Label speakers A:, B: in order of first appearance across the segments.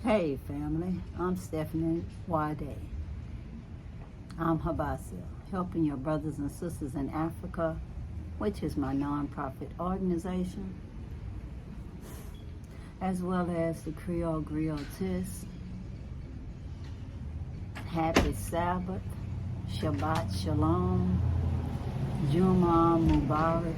A: Hey family, I'm SNwadiei. I'm HYBASIA, helping your brothers and sisters in Africa, which is my nonprofit organization, as well as the Creole Griotist. Happy Sabbath, Shabbat Shalom, Juma Mubarak,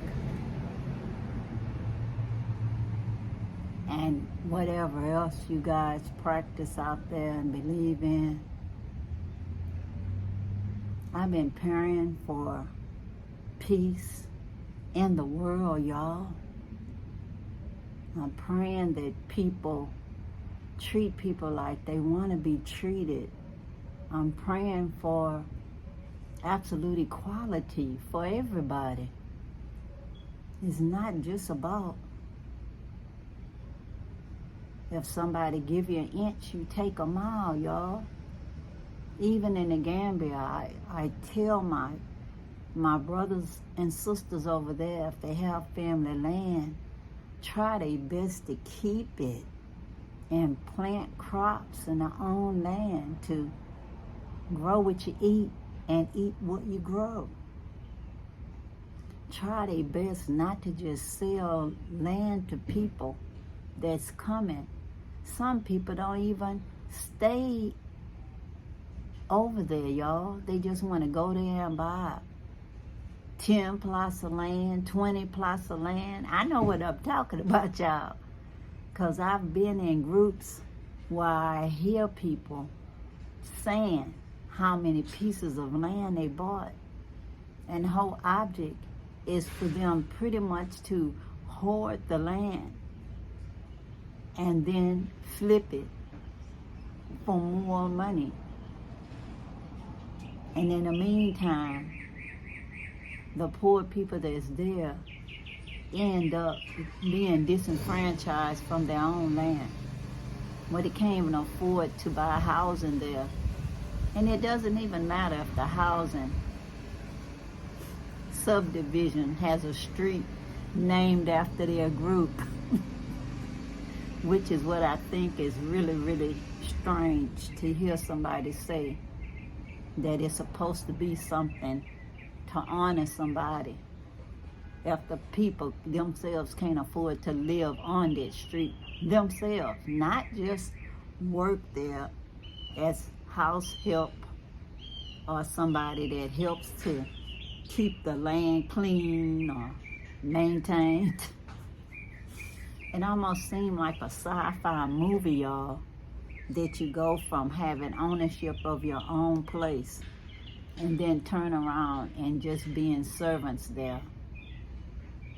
A: and whatever else you guys practice out there and believe in. I've been praying for peace in the world, y'all. I'm praying that people treat people like they want to be treated. I'm praying for absolute equality for everybody. It's not just about if somebody give you an inch, you take a mile, y'all. Even in the Gambia, I tell my brothers and sisters over there, if they have family land, try their best to keep it and plant crops in their own land to grow what you eat and eat what you grow. Try their best not to just sell land to people that's coming. Some people don't even stay over there, y'all. They just want to go there and buy 10 plots of land, 20 plots of land. I know what I'm talking about, y'all, because I've been in groups where I hear people saying how many pieces of land they bought. And the whole object is for them pretty much to hoard the land and then flip it for more money. And in the meantime, the poor people that's there end up being disenfranchised from their own land, where they can't even afford to buy housing there. And it doesn't even matter if the housing subdivision has a street named after their group, which is what I think is really, really strange to hear somebody say that it's supposed to be something to honor somebody if the people themselves can't afford to live on that street themselves, not just work there as house help or somebody that helps to keep the land clean or maintained. It almost seemed like a sci-fi movie, y'all, that you go from having ownership of your own place and then turn around and just being servants there.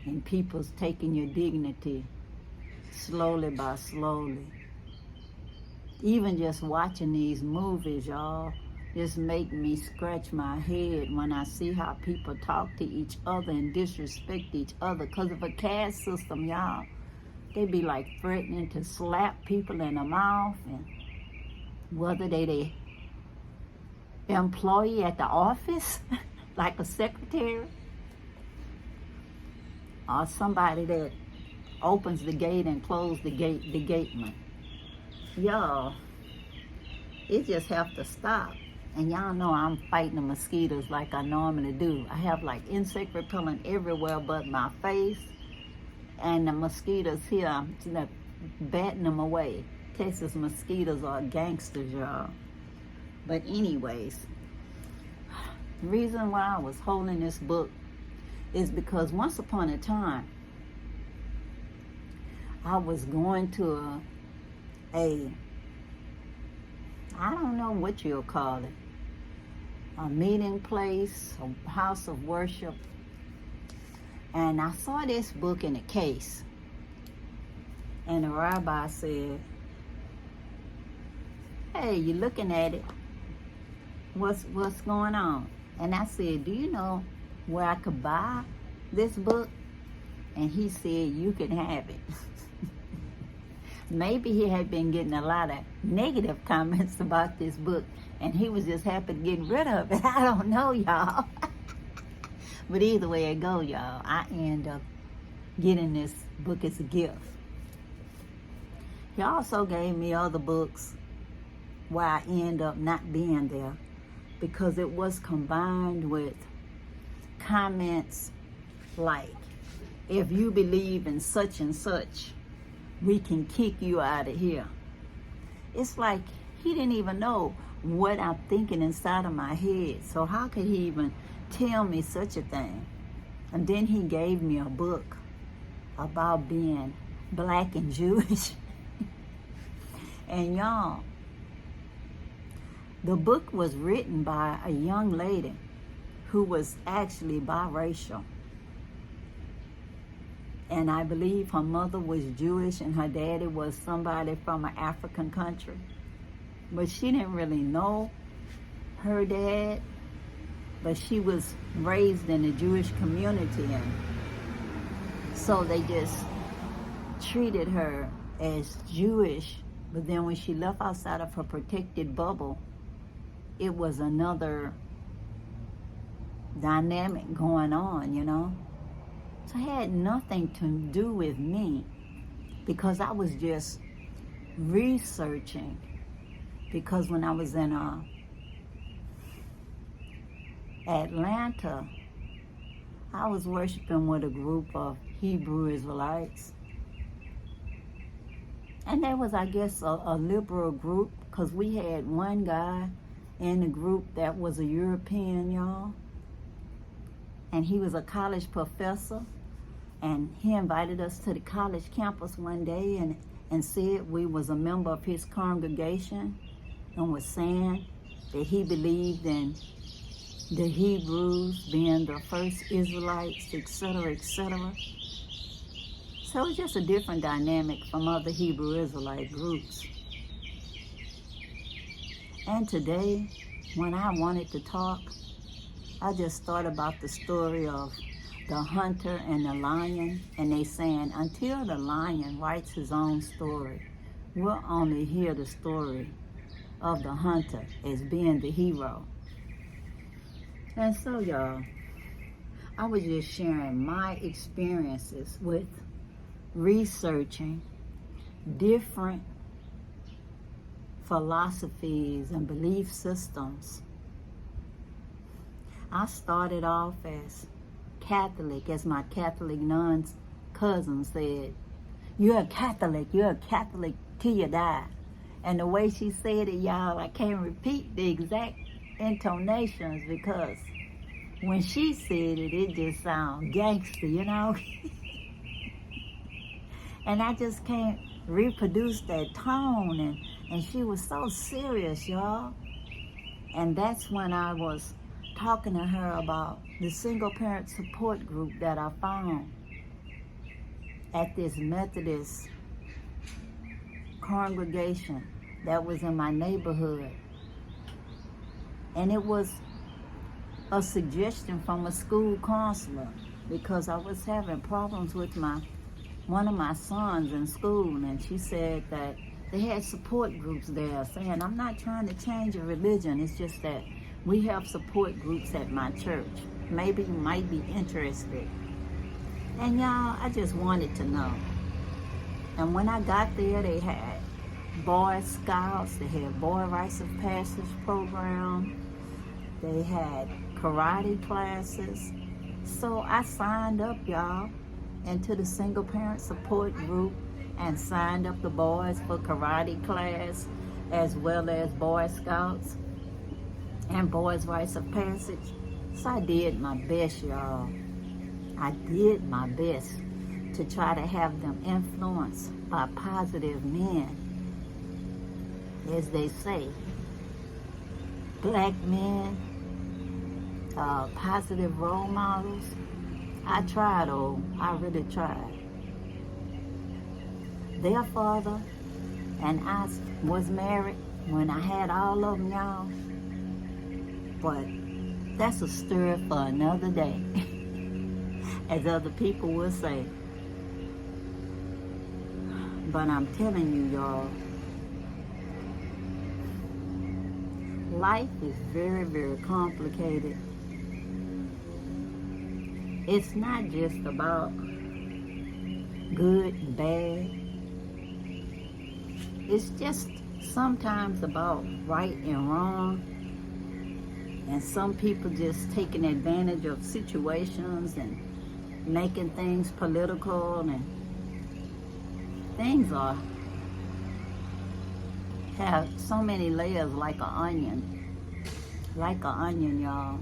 A: And people's taking your dignity slowly by slowly. Even just watching these movies, y'all, just make me scratch my head when I see how people talk to each other and disrespect each other because of a caste system, y'all. They be like threatening to slap people in the mouth, and whether they the employee at the office, like a secretary, or somebody that opens the gate and closes the gateman. Y'all, it just have to stop. And y'all know I'm fighting the mosquitoes like I normally do. I have like insect repellent everywhere but my face. And the mosquitoes here, I'm batting them away. Texas mosquitoes are gangsters, y'all. But anyways, the reason why I was holding this book is because once upon a time, I was going to I don't know what you'll call it, a meeting place, a house of worship. And I saw this book in a case. And the rabbi said, hey, you looking at it? What's going on? And I said, do you know where I could buy this book? And he said, you can have it. Maybe he had been getting a lot of negative comments about this book, and he was just happy to get rid of it. I don't know, y'all. But either way it go, y'all, I end up getting this book as a gift. He also gave me other books where I end up not being there because it was combined with comments like, if you believe in such and such, we can kick you out of here. It's like he didn't even know what I'm thinking inside of my head. So how could he even tell me such a thing? And then he gave me a book about being black and Jewish. And y'all, the book was written by a young lady who was actually biracial. And I believe her mother was Jewish and her daddy was somebody from an African country. But she didn't really know her dad, but she was raised in the Jewish community, and so they just treated her as Jewish. But then when she left outside of her protected bubble, it was another dynamic going on, you know? So it had nothing to do with me because I was just researching. Because when I was in Atlanta, I was worshiping with a group of Hebrew Israelites. And there was, I guess, a liberal group because we had one guy in the group that was a European, y'all. And he was a college professor. And he invited us to the college campus one day and said we was a member of his congregation and was saying that he believed in the Hebrews being the first Israelites, etc., etc. So it's just a different dynamic from other Hebrew Israelite groups. And today, when I wanted to talk, I just thought about the story of the hunter and the lion, and they saying, until the lion writes his own story, we'll only hear the story of the hunter as being the hero. And so, y'all, I was just sharing my experiences with researching different philosophies and belief systems. I started off as Catholic, as my Catholic nun's cousin said, you're a Catholic till you die. And the way she said it, y'all, I can't repeat the exact intonations because when she said it, it just sounded gangster, you know? And I just can't reproduce that tone. And she was so serious, y'all. And that's when I was talking to her about the single parent support group that I found at this Methodist congregation that was in my neighborhood. And it was a suggestion from a school counselor because I was having problems with one of my sons in school, and she said that they had support groups there saying, I'm not trying to change your religion, it's just that we have support groups at my church. Maybe you might be interested. And y'all, I just wanted to know. And when I got there, they had Boy Scouts, they had Boy Rites of Passage program, they had karate classes. So I signed up, y'all, into the single parent support group and signed up the boys for karate class as well as Boy Scouts and Boys Rites of Passage. So I did my best, y'all. I did my best to try to have them influenced by positive men. As they say, black men, positive role models. I tried, I really tried. Their father and I was married when I had all of them, y'all. But that's a story for another day, as other people will say. But I'm telling you, y'all, life is very, very complicated. It's not just about good and bad. it's just sometimes about right and wrong. And some people just taking advantage of situations and making things political, and things have so many layers like an onion, y'all.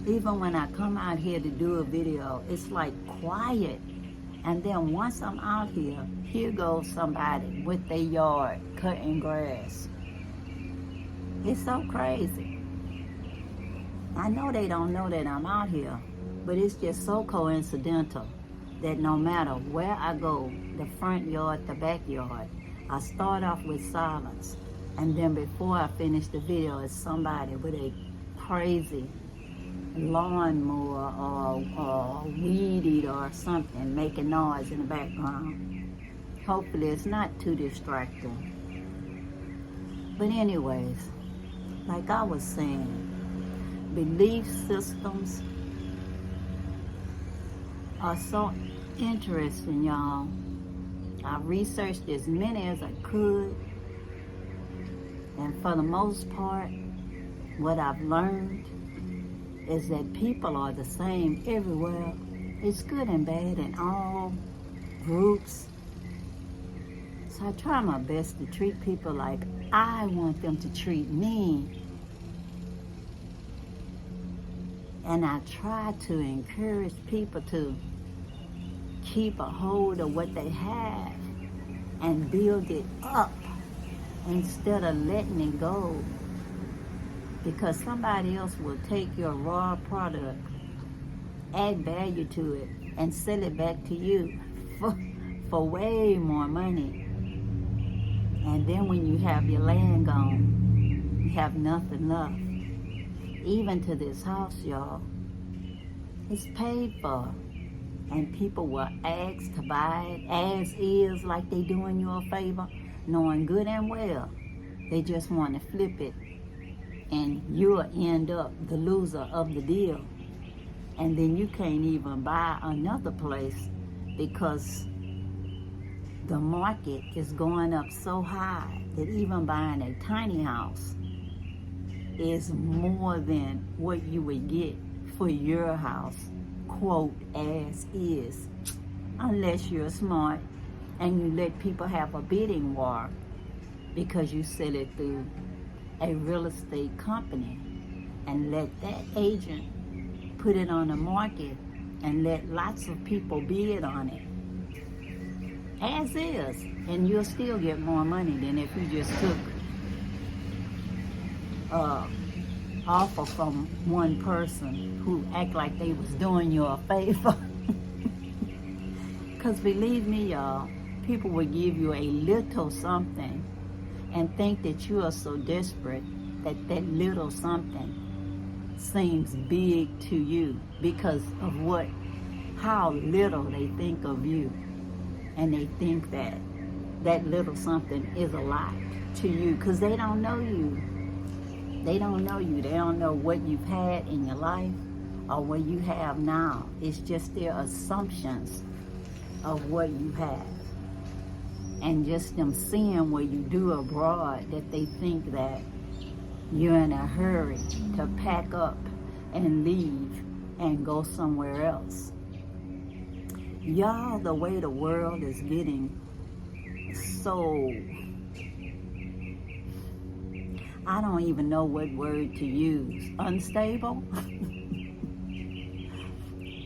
A: Even when I come out here to do a video, it's like quiet. And then once I'm out here goes somebody with their yard cutting grass. It's so crazy. I know they don't know that I'm out here, but it's just so coincidental that no matter where I go, the front yard, the backyard, I start off with silence. And then before I finish the video, it's somebody with a crazy lawnmower or weed eater or something making noise in the background. Hopefully it's not too distracting. But anyways, like I was saying, belief systems are so interesting, y'all. I researched as many as I could, and for the most part, what I've learned is that people are the same everywhere. It's good and bad in all groups. So I try my best to treat people like I want them to treat me. And I try to encourage people to keep a hold of what they have and build it up instead of letting it go. Because somebody else will take your raw product, add value to it, and sell it back to you for way more money. And then when you have your land gone, you have nothing left. Even to this house, y'all, it's paid for. And people will ask to buy it as is, like they doing you a favor, knowing good and well they just want to flip it, and you'll end up the loser of the deal. And then you can't even buy another place because the market is going up so high that even buying a tiny house is more than what you would get for your house, quote, as is, unless you're smart and you let people have a bidding war because you sell it through a real estate company and let that agent put it on the market and let lots of people bid on it as is, and you'll still get more money than if you just took offer from one person who act like they was doing you a favor. Because believe me, y'all, people will give you a little something and think that you are so desperate that that little something seems big to you because of how little they think of you. And they think that that little something is a lot to you because they don't know you. They don't know you. They don't know what you've had in your life or what you have now. It's just their assumptions of what you have. And just them seeing what you do abroad, that they think that you're in a hurry to pack up and leave and go somewhere else. Y'all, the way the world is getting so, I don't even know what word to use, unstable.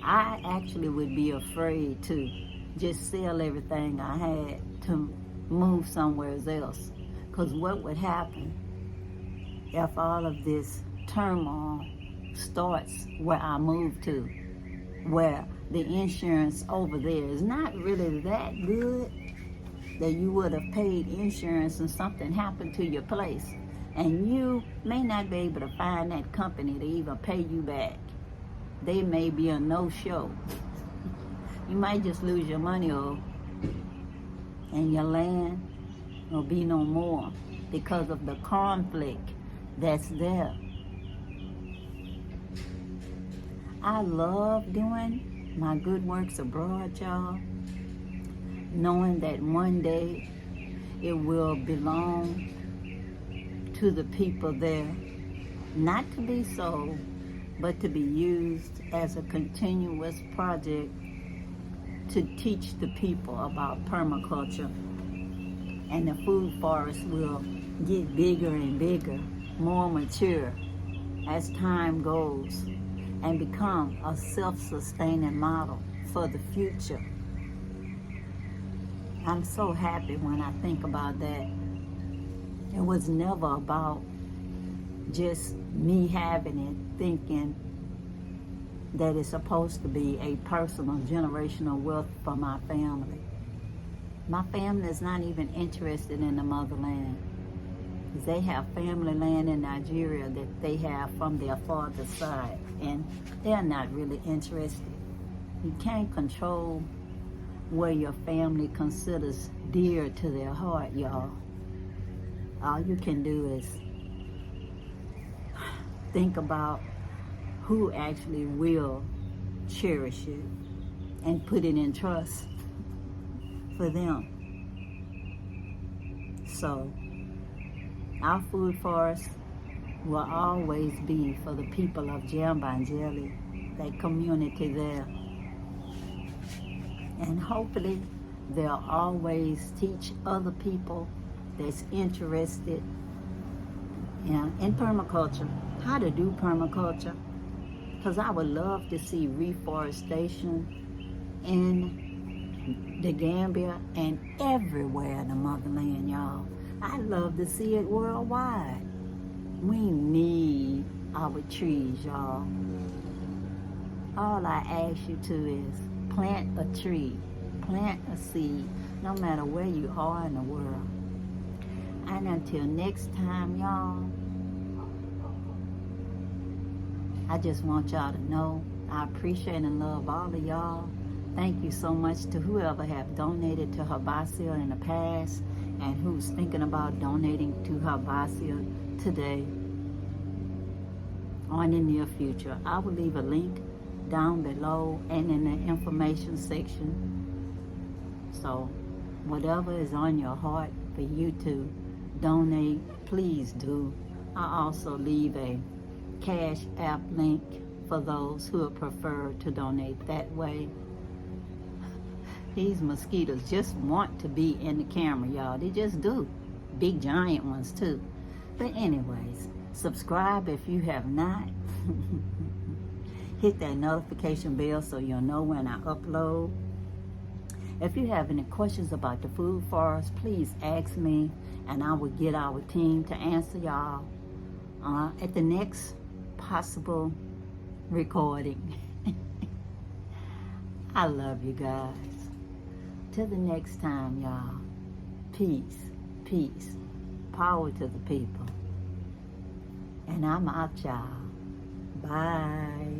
A: I actually would be afraid to just sell everything I had to move somewhere else. Because what would happen if all of this turmoil starts where I move to, where the insurance over there is not really that good, that you would have paid insurance and something happened to your place, and you may not be able to find that company to even pay you back. They may be a no-show. You might just lose your money, and your land will be no more because of the conflict that's there. I love doing my good works abroad, y'all, knowing that one day it will belong to the people there, not to be sold, but to be used as a continuous project to teach the people about permaculture. And the food forest will get bigger and bigger, more mature as time goes, and become a self-sustaining model for the future. I'm so happy when I think about that. It was never about just me having it, thinking that it's supposed to be a personal generational wealth for my family. My family is not even interested in the motherland. They have family land in Nigeria that they have from their father's side, and they're not really interested. You can't control where your family considers dear to their heart, y'all. All you can do is think about who actually will cherish it and put it in trust for them. So, our food forest will always be for the people of Jambanjelly, that community there. And hopefully they'll always teach other people that's interested in permaculture how to do permaculture. Because I would love to see reforestation in the Gambia and everywhere in the motherland, y'all. I'd love to see it worldwide. We need our trees, y'all. All I ask you to is plant a tree, plant a seed, no matter where you are in the world. And until next time, y'all, I just want y'all to know I appreciate and love all of y'all. Thank you so much to whoever have donated to HYBASIA in the past and who's thinking about donating to HYBASIA today or in the near future. I will leave a link down below and in the information section. So whatever is on your heart for you to donate, please do. I also leave a Cash App link for those who would prefer to donate that way. These mosquitoes just want to be in the camera, y'all. They just do. Big giant ones too. But anyways, subscribe if you have not. Hit that notification bell so you'll know when I upload. If you have any questions about the food forest, please ask me and I will get our team to answer y'all at the next possible recording. I love you guys. Till the next time, y'all. Peace, peace, power to the people. And I'm out, y'all. Bye.